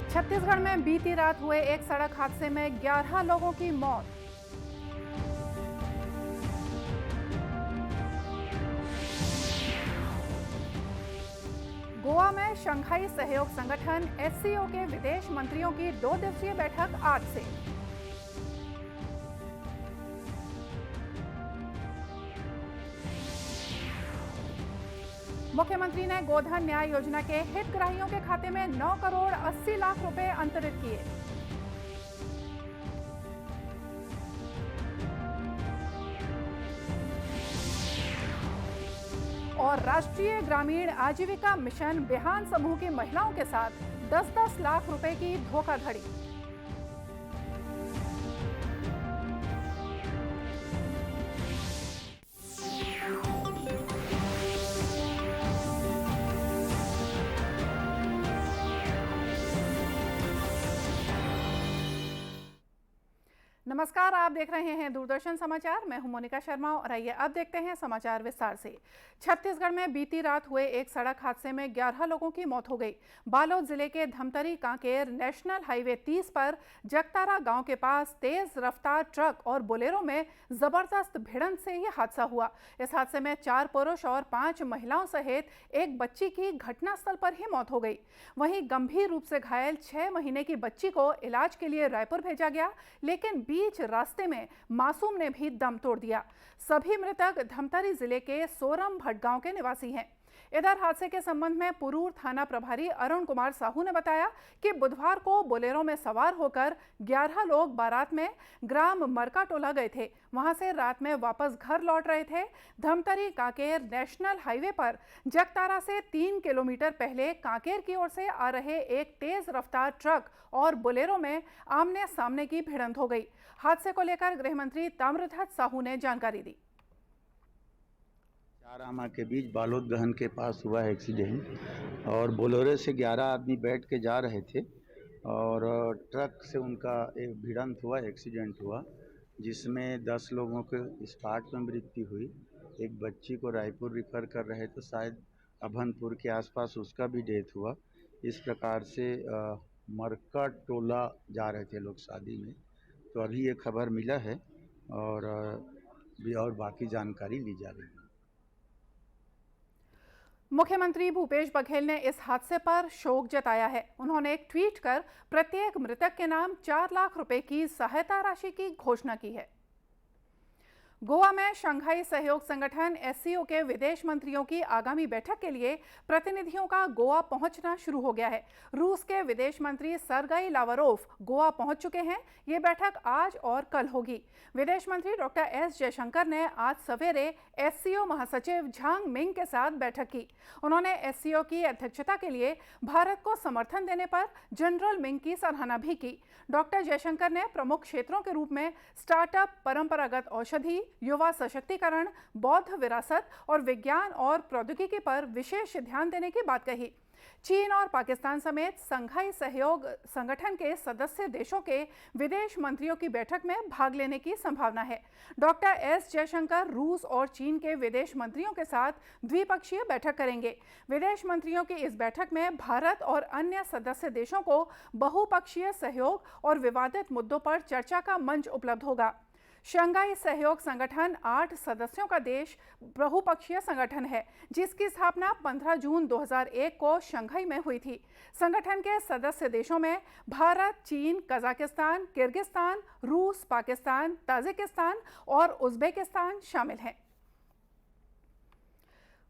छत्तीसगढ़ में बीती रात हुए एक सड़क हादसे में 11 लोगों की मौत। गोवा में शंघाई सहयोग संगठन एससीओ के विदेश मंत्रियों की 2 दिवसीय बैठक आज से। मुख्यमंत्री ने गोधन न्याय योजना के हितग्राहियों के खाते में 9 करोड़ 80 लाख रुपए अंतरित किए। और राष्ट्रीय ग्रामीण आजीविका मिशन बिहान समूह की महिलाओं के साथ 10-10 लाख रुपए की धोखाधड़ी। नमस्कार, आप देख रहे हैं दूरदर्शन समाचार। मैं हूं मोनिका शर्मा और आइए अब देखते हैं समाचार विस्तार से। छत्तीसगढ़ में बीती रात हुए एक सड़क हादसे में 11 लोगों की मौत हो गई। बालोद जिले के धमतरी कांकेर नेशनल हाईवे 30 पर जगतारा गांव के पास तेज रफ्तार ट्रक और बोलेरो में जबरदस्त भिड़ंत से यह हादसा हुआ। इस हादसे में 4 पुरुष और 5 महिलाओं सहित एक बच्ची की घटनास्थल पर ही मौत हो गई। वहीं गंभीर रूप से घायल 6 महीने की बच्ची को इलाज के लिए रायपुर भेजा गया, लेकिन बीच रास्ते में मासूम ने भी दम तोड़ दिया। सभी मृतक धमतरी जिले के सोरम भट गांव के निवासी हैं। इधर हादसे के संबंध में पुरूर थाना प्रभारी अरुण कुमार साहू ने बताया कि बुधवार को बोलेरो में सवार होकर 11 लोग बारात में ग्राम मरकाटोला गए थे। वहां से रात में वापस घर लौट रहे थे। धमतरी कांकेर नेशनल हाईवे पर जगतारा से 3 किलोमीटर पहले कांकेर की ओर से आ रहे एक तेज रफ्तार ट्रक और बोलेरो में आमने सामने की भिड़ंत हो गई। हादसे को लेकर गृह मंत्री ताम्रध्वज साहू ने जानकारी दी। चारामा के बीच बालोद गहन के पास हुआ है एक्सीडेंट और बोलेरो से 11 आदमी बैठ के जा रहे थे और ट्रक से उनका एक भिड़ंत हुआ, एक्सीडेंट हुआ, जिसमें 10 लोगों के स्पॉट में मृत्यु हुई। एक बच्ची को रायपुर रिफ़र कर रहे तो शायद अभनपुर के आसपास उसका भी डेथ हुआ। इस प्रकार से मरकाटोला जा रहे थे लोग शादी में। तो अभी ये खबर मिला है और भी और बाकी जानकारी ली जा रही है। मुख्यमंत्री भूपेश बघेल ने इस हादसे पर शोक जताया है। उन्होंने एक ट्वीट कर प्रत्येक मृतक के नाम 4 लाख रुपए की सहायता राशि की घोषणा की है। गोवा में शंघाई सहयोग संगठन एससीओ के विदेश मंत्रियों की आगामी बैठक के लिए प्रतिनिधियों का गोवा पहुंचना शुरू हो गया है। रूस के विदेश मंत्री सर्गेई लावरोव गोवा पहुंच चुके हैं। ये बैठक आज और कल होगी। विदेश मंत्री डॉक्टर एस जयशंकर ने आज सवेरे एससीओ महासचिव झांग मिंग के साथ बैठक की। उन्होंने एससीओ की अध्यक्षता के लिए भारत को समर्थन देने पर जनरल मिंग की सराहना भी की। डॉक्टर जयशंकर ने प्रमुख क्षेत्रों के रूप में स्टार्टअप, परंपरागत औषधि, युवा सशक्तिकरण, बौद्ध विरासत और विज्ञान और प्रौद्योगिकी पर विशेष ध्यान देने की बात कही। चीन और पाकिस्तान समेत शंघाई सहयोग संगठन के सदस्य देशों के विदेश मंत्रियों की बैठक में भाग लेने की संभावना है। डॉक्टर एस जयशंकर रूस और चीन के विदेश मंत्रियों के साथ द्विपक्षीय बैठक करेंगे। विदेश मंत्रियों की इस बैठक में भारत और अन्य सदस्य देशों को बहुपक्षीय सहयोग और विवादित मुद्दों पर चर्चा का मंच उपलब्ध होगा। शंघाई सहयोग संगठन 8 सदस्यों का देश बहुपक्षीय संगठन है, जिसकी स्थापना 15 जून 2001 को शंघाई में हुई थी। संगठन के सदस्य देशों में भारत, चीन, कजाकिस्तान, किर्गिस्तान, रूस, पाकिस्तान, ताजिकिस्तान और उज्बेकिस्तान शामिल हैं।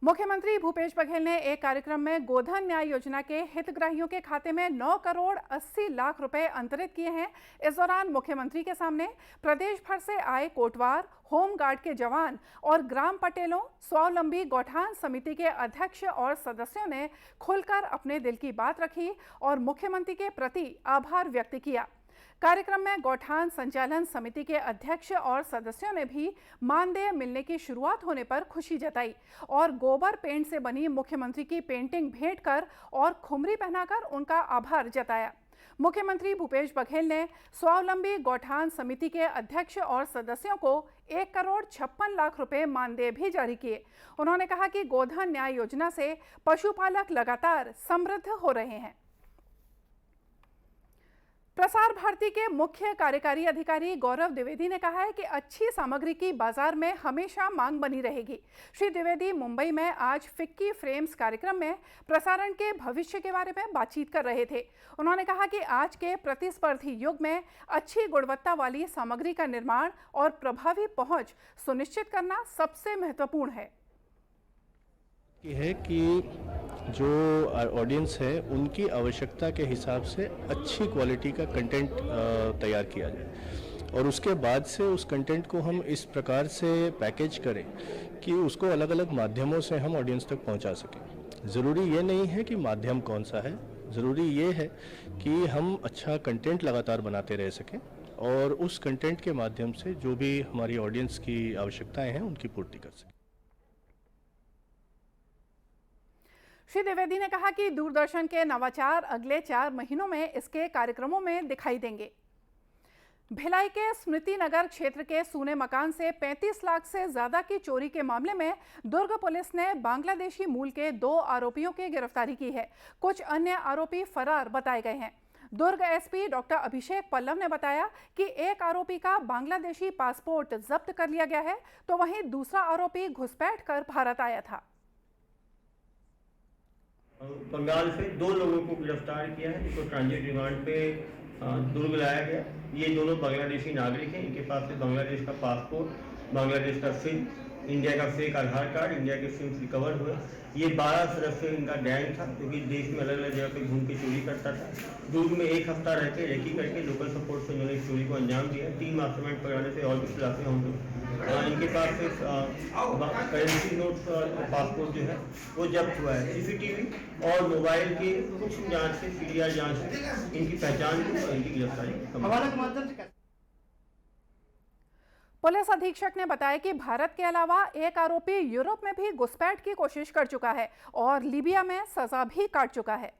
मुख्यमंत्री भूपेश बघेल ने एक कार्यक्रम में गोधन न्याय योजना के हितग्राहियों के खाते में 9 करोड़ 80 लाख रुपए अंतरित किए हैं। इस दौरान मुख्यमंत्री के सामने प्रदेश भर से आए कोटवार, होमगार्ड के जवान और ग्राम पटेलों, स्वावलंबी गौठान समिति के अध्यक्ष और सदस्यों ने खुलकर अपने दिल की बात रखी और मुख्यमंत्री के प्रति आभार व्यक्त किया। कार्यक्रम में गौठान संचालन समिति के अध्यक्ष और सदस्यों ने भी मानदेय मिलने की शुरुआत होने पर खुशी जताई और गोबर पेंट से बनी मुख्यमंत्री की पेंटिंग भेंट कर और खुमरी पहनाकर उनका आभार जताया। मुख्यमंत्री भूपेश बघेल ने स्वावलंबी गौठान समिति के अध्यक्ष और सदस्यों को 1 करोड़ 56 लाख रुपए मानदेय भी जारी किए। उन्होंने कहा कि गोधन न्याय योजना से पशुपालक लगातार समृद्ध हो रहे हैं। प्रसार भारती के मुख्य कार्यकारी अधिकारी गौरव द्विवेदी ने कहा है कि अच्छी सामग्री की बाजार में हमेशा मांग बनी रहेगी। श्री द्विवेदी मुंबई में आज फिक्की फ्रेम्स कार्यक्रम में प्रसारण के भविष्य के बारे में बातचीत कर रहे थे। उन्होंने कहा कि आज के प्रतिस्पर्धी युग में अच्छी गुणवत्ता वाली सामग्री का निर्माण और प्रभावी पहुंच सुनिश्चित करना सबसे महत्वपूर्ण है कि जो ऑडियंस है उनकी आवश्यकता के हिसाब से अच्छी क्वालिटी का कंटेंट तैयार किया जाए और उसके बाद से उस कंटेंट को हम इस प्रकार से पैकेज करें कि उसको अलग अलग माध्यमों से हम ऑडियंस तक पहुंचा सकें। ज़रूरी ये नहीं है कि माध्यम कौन सा है, ज़रूरी ये है कि हम अच्छा कंटेंट लगातार बनाते रह सकें और उस कंटेंट के माध्यम से जो भी हमारी ऑडियंस की आवश्यकताएं हैं उनकी पूर्ति कर सकें। श्री द्विवेदी ने कहा कि दूरदर्शन के नवाचार अगले 4 महीनों में इसके कार्यक्रमों में दिखाई देंगे। भिलाई के स्मृति नगर क्षेत्र के सूने मकान से 35 लाख से ज्यादा की चोरी के मामले में दुर्ग पुलिस ने बांग्लादेशी मूल के 2 आरोपियों की गिरफ्तारी की है। कुछ अन्य आरोपी फरार बताए गए हैं। दुर्ग एसपी डॉक्टर अभिषेक पल्लव ने बताया कि एक आरोपी का बांग्लादेशी पासपोर्ट जब्त कर लिया गया है, तो वहीं दूसरा आरोपी घुसपैठ कर भारत आया था। बंगाल से 2 लोगों को गिरफ्तार किया है, जिसको ट्रांजिट रिमांड पे दुर्ग लाया गया। ये दोनों बांग्लादेशी नागरिक हैं। इनके पास से बांग्लादेश का पासपोर्ट, बांग्लादेश का सिम, इंडिया का फेक आधार कार्ड, इंडिया के सिम रिकवर हुए। ये 12 सदस्य इनका गैंग था, जो कि देश में अलग अलग जगह पे घूम के चोरी करता था। दुर्ग में 1 हफ्ता रह के रेकी करके लोकल सपोर्ट से इन्होंने इस चोरी को अंजाम दिया। 3 मास्टरमाइंड पकड़ने से और भी खिलाफी होंगे। इनके पास से करेंसी नोट्स और पासपोर्ट जो है वो जब्त हुआ है। सीसीटीवी और मोबाइल की कुछ जांच से, सीडीआर जांच से इनकी पहचान की और इनकी गिरफ्तारी। पुलिस अधीक्षक ने बताया कि भारत के अलावा एक आरोपी यूरोप में भी घुसपैठ की कोशिश कर चुका है और लीबिया में सजा भी काट चुका है।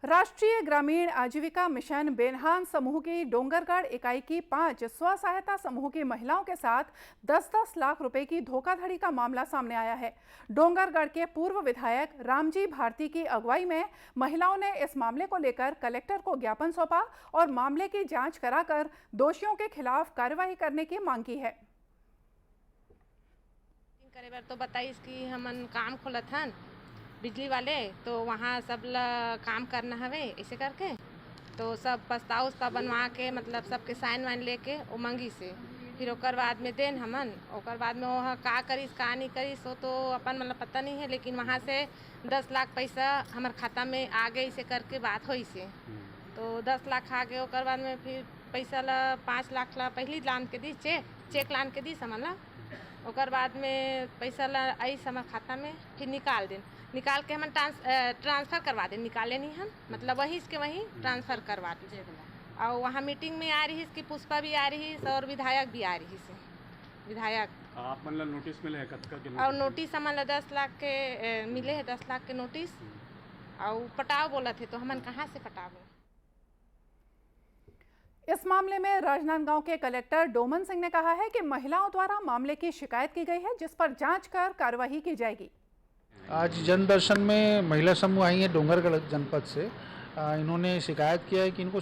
राष्ट्रीय ग्रामीण आजीविका मिशन बेनहान समूह की डोंगरगढ़ इकाई की 5 स्व सहायता समूह की महिलाओं के साथ 10-10 लाख रुपए की धोखाधड़ी का मामला सामने आया है। डोंगरगढ़ के पूर्व विधायक रामजी भारती की अगुवाई में महिलाओं ने इस मामले को लेकर कलेक्टर को ज्ञापन सौंपा और मामले की जांच कराकर दोषियों के खिलाफ कार्रवाई करने की मांग की है। तो बताइए कि हमन काम खोलत हन बिजली वाले, तो वहाँ सब काम करना हवे ऐसे करके, तो सब प्रस्ताव बनवा के मतलब सबके साइन वाइन लेके उमंगी से फिर ओकर बाद में देन हमन ओकर बाद में वह का करीस का नहीं करीस वो तो अपन मतलब पता नहीं है, लेकिन वहाँ से 10 लाख पैसा हमारे खाता में आ गए ऐसे करके बात हुई से। तो 10 लाख आ गए। ओकर बाद में फिर पैसा 5 लाख ला पहली लान के दी चेक लान के दी समझ ला। ओकर बाद में पैसा आई हमारे खाता में फिर निकाल के हम ट्रांसफ़र करवा दें। निकाले नहीं हम मतलब वहीं इसके वहीं ट्रांसफ़र करवा दीजिए। और वहाँ मीटिंग में आ रही इसकी पुष्पा भी आ रही और विधायक भी आ रही से विधायक आप मतलब नोटिस मिले हैं कब और नोटिस हमारे 10 लाख के मिले हैं 10 लाख के नोटिस और पटाव बोला थे, तो हमन कहाँ से पटाव। इस मामले में राजनांदगांव के कलेक्टर डोमन सिंह ने कहा है कि महिलाओं द्वारा मामले की शिकायत की गई है, जिस पर जांच कर कार्रवाई की जाएगी। आज जनदर्शन में महिला समूह आई है डोंगरगढ़ जनपद से। इन्होंने शिकायत किया है कि इनको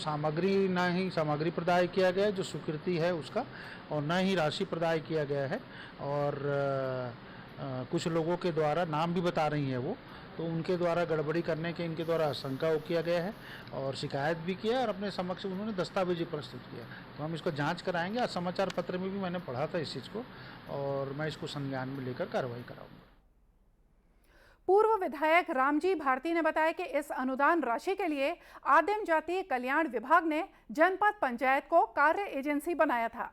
ना ही सामग्री प्रदाय किया गया है जो स्वीकृति है उसका, और न ही राशि प्रदाय किया गया है। और कुछ लोगों के द्वारा नाम भी बता रही हैं वो, तो उनके द्वारा गड़बड़ी करने के इनके द्वारा आशंका किया गया है और शिकायत भी किया और अपने समक्ष उन्होंने दस्तावेजी प्रस्तुत किया। तो हम इसको जांच कराएंगे। आज समाचार पत्र में भी मैंने पढ़ा था इस चीज़ को और मैं इसको संज्ञान में लेकर कार्रवाई कराऊंगा। पूर्व विधायक रामजी भारती ने बताया कि इस अनुदान राशि के लिए आदिम जाति कल्याण विभाग ने जनपद पंचायत को कार्य एजेंसी बनाया था।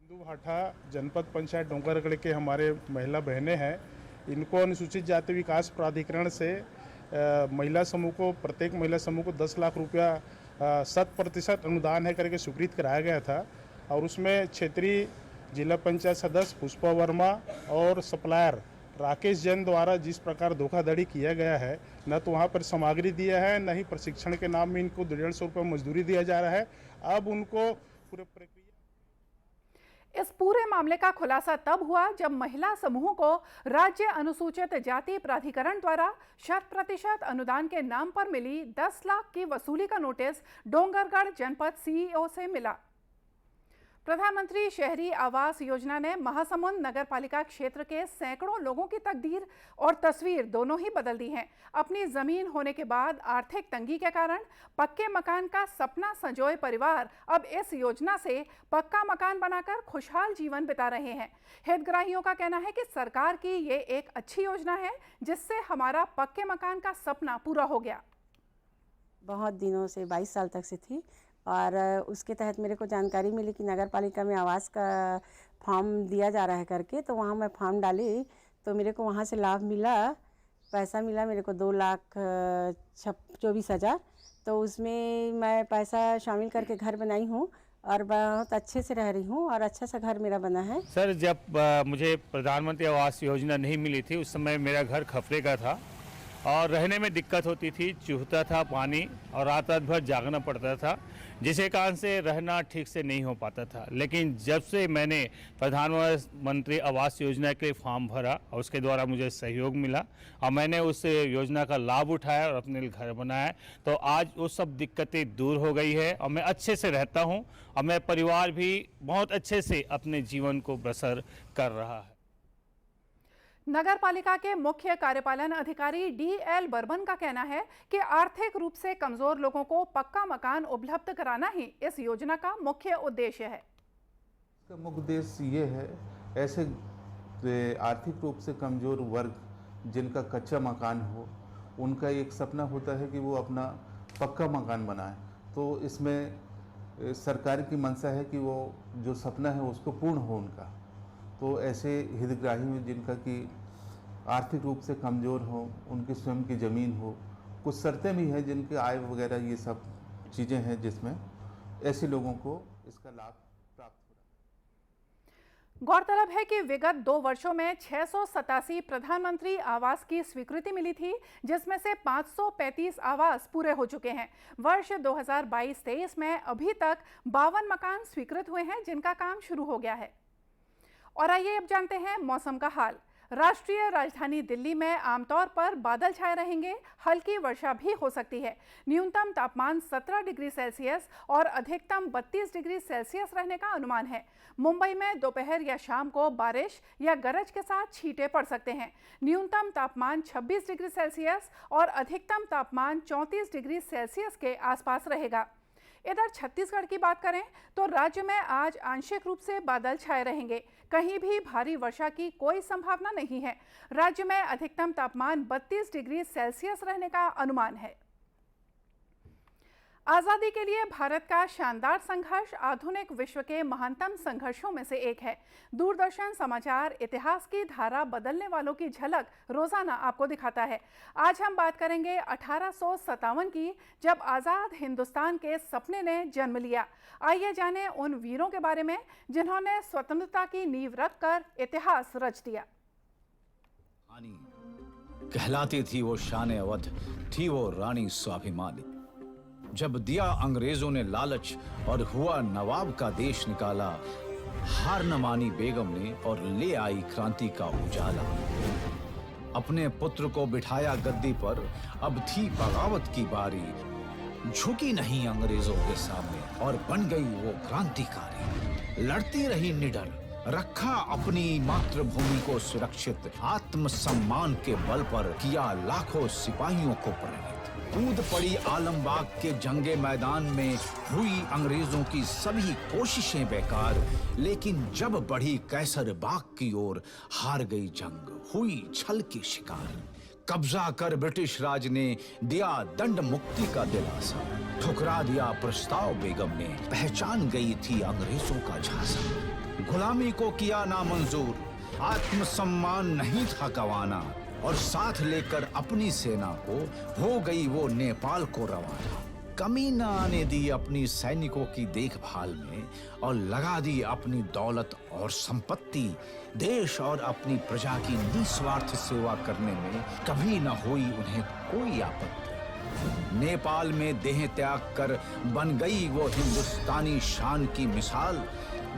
हिंदू भाठा जनपद पंचायत डोंगरगढ़ के हमारे महिला बहनें हैं, इनको अनुसूचित जाति विकास प्राधिकरण से महिला समूह को प्रत्येक महिला समूह को 10 लाख रुपया 100% अनुदान है करके स्वीकृत कराया गया था। और उसमें क्षेत्रीय जिला पंचायत सदस्य पुष्पा वर्मा और सप्लायर राकेश जैन द्वारा जिस प्रकार धोखाधड़ी किया गया है, न तो वहाँ पर सामग्री दिया है, न ही प्रशिक्षण के नाम में इनको 150 रुपये मजदूरी दिया जा रहा है। अब उनको पूरे प्रक्रिया इस पूरे मामले का खुलासा तब हुआ जब महिला समूह को राज्य अनुसूचित जाति प्राधिकरण द्वारा 100% अनुदान के नाम पर मिली 10 लाख की वसूली का नोटिस डोंगरगढ़ जनपद सीईओ से मिला। प्रधानमंत्री शहरी आवास योजना ने महासमुंद नगर पालिका क्षेत्र के सैकड़ों लोगों की तकदीर और तस्वीर दोनों ही बदल दी हैं। अपनी जमीन होने के बाद आर्थिक तंगी के कारण पक्के मकान का सपना संजोए परिवार अब इस योजना से पक्का मकान बनाकर खुशहाल जीवन बिता रहे हैं। हितग्राहियों का कहना है कि सरकार की ये एक अच्छी योजना है जिससे हमारा पक्के मकान का सपना पूरा हो गया। बहुत दिनों से 22 साल तक से थी और उसके तहत मेरे को जानकारी मिली कि नगर पालिका में आवास का फॉर्म दिया जा रहा है करके, तो वहाँ मैं फॉर्म डाली तो मेरे को वहाँ से लाभ मिला, पैसा मिला मेरे को 2,24,000। तो उसमें मैं पैसा शामिल करके घर बनाई हूँ और बहुत अच्छे से रह रही हूँ और अच्छा सा घर मेरा बना है। सर, जब मुझे प्रधानमंत्री आवास योजना नहीं मिली थी उस समय मेरा घर खपरे का था और रहने में दिक्कत होती थी, चूहता था पानी और रात रात भर जागना पड़ता था, जिसके कारण से रहना ठीक से नहीं हो पाता था। लेकिन जब से मैंने प्रधानमंत्री आवास योजना के लिए फॉर्म भरा और उसके द्वारा मुझे सहयोग मिला और मैंने उस योजना का लाभ उठाया और अपने लिए घर बनाया, तो आज वो सब दिक्कतें दूर हो गई है और मैं अच्छे से रहता हूँ और मेरा परिवार भी बहुत अच्छे से अपने जीवन को बसर कर रहा है। नगर पालिका के मुख्य कार्यपालन अधिकारी डीएल बर्मन का कहना है कि आर्थिक रूप से कमजोर लोगों को पक्का मकान उपलब्ध कराना ही इस योजना का मुख्य उद्देश्य है। इसका मुख्य उद्देश्य ये है, ऐसे आर्थिक रूप से कमजोर वर्ग जिनका कच्चा मकान हो, उनका एक सपना होता है कि वो अपना पक्का मकान बनाए। तो इसमें सरकार की मंशा है कि वो जो सपना है उसको पूर्ण हो उनका। तो ऐसे हितग्राही जिनका कि आर्थिक रूप से कमज़ोर हो, उनकी स्वयं की ज़मीन हो, कुछ शर्तें भी हैं जिनके आय वगैरह ये सब चीज़ें हैं जिसमें ऐसे लोगों को इसका लाभ प्राप्त हो रहा है। गौरतलब है कि विगत 2 वर्षों में 687 प्रधानमंत्री आवास की स्वीकृति मिली थी, जिसमें से 535 आवास पूरे हो चुके हैं। वर्ष 2022-23 में अभी तक 52 मकान स्वीकृत हुए हैं जिनका काम शुरू हो गया है। और आइए अब जानते हैं मौसम का हाल। राष्ट्रीय राजधानी दिल्ली में आमतौर पर बादल छाए रहेंगे, हल्की वर्षा भी हो सकती है। न्यूनतम तापमान 17 डिग्री सेल्सियस और अधिकतम 32 डिग्री सेल्सियस रहने का अनुमान है। मुंबई में दोपहर या शाम को बारिश या गरज के साथ छींटे पड़ सकते हैं। न्यूनतम तापमान 26 डिग्री सेल्सियस और अधिकतम तापमान 34 डिग्री सेल्सियस के आसपास रहेगा। इधर छत्तीसगढ़ की बात करें तो राज्य में आज आंशिक रूप से बादल छाए रहेंगे, कहीं भी भारी वर्षा की कोई संभावना नहीं है। राज्य में अधिकतम तापमान 32 डिग्री सेल्सियस रहने का अनुमान है। आज़ादी के लिए भारत का शानदार संघर्ष आधुनिक विश्व के महानतम संघर्षों में से एक है। दूरदर्शन समाचार इतिहास की धारा बदलने वालों की झलक रोजाना आपको दिखाता है। आज हम बात करेंगे 1857 की, जब आज़ाद हिंदुस्तान के सपने ने जन्म लिया। आइए जानें उन वीरों के बारे में जिन्होंने स्वतंत्रता की नींव रखकर इतिहास रच दिया। कहलाती थी वो शान अवध, थी वो रानी स्वाभिमानी। जब दिया अंग्रेजों ने लालच और हुआ नवाब का देश निकाला, हार न मानी बेगम ने और ले आई क्रांति का उजाला। अपने पुत्र को बिठाया गद्दी पर, अब थी बगावत की बारी। झुकी नहीं अंग्रेजों के सामने और बन गई वो क्रांतिकारी। लड़ती रही निडर, रखा अपनी मातृभूमि को सुरक्षित। आत्मसम्मान के बल पर किया लाखों सिपाहियों को प्रेरित। कूद पड़ी आलमबाग के जंगे मैदान में, हुई अंग्रेजों की सभी कोशिशें बेकार। लेकिन जब बढ़ी कैसर बाग की ओर, हार गई जंग, हुई छल की शिकार। कब्जा कर ब्रिटिश राज ने दिया दंड मुक्ति का दिलासा। ठुकरा दिया प्रस्ताव बेगम ने, पहचान गई थी अंग्रेजों का झांसा। गुलामी को किया नामंजूर, आत्मसम्मान नहीं था गंवाना। और साथ लेकर अपनी सेना को हो गई वो नेपाल को रवाना। कमी न आने दी अपनी सैनिकों की देखभाल में और लगा दी अपनी दौलत और संपत्ति। देश और अपनी प्रजा की निस्वार्थ सेवा करने में कभी न हुई उन्हें कोई आपत्ति। नेपाल में देह त्याग कर बन गई वो हिंदुस्तानी शान की मिसाल।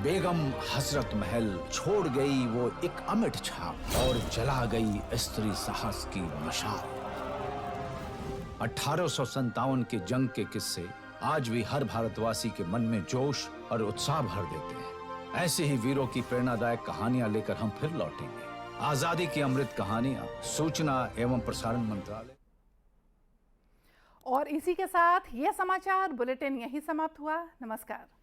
बेगम हजरत महल छोड़ गई वो एक अमिट छाप और जला गई स्त्री साहस की मशाल। 1857 के जंग के किस्से आज भी हर भारतवासी के मन में जोश और उत्साह भर देते हैं। ऐसे ही वीरों की प्रेरणादायक कहानियां लेकर हम फिर लौटेंगे। आजादी की अमृत कहानियां, सूचना एवं प्रसारण मंत्रालय। और इसी के साथ ये समाचार बुलेटिन यहीं समाप्त हुआ। नमस्कार।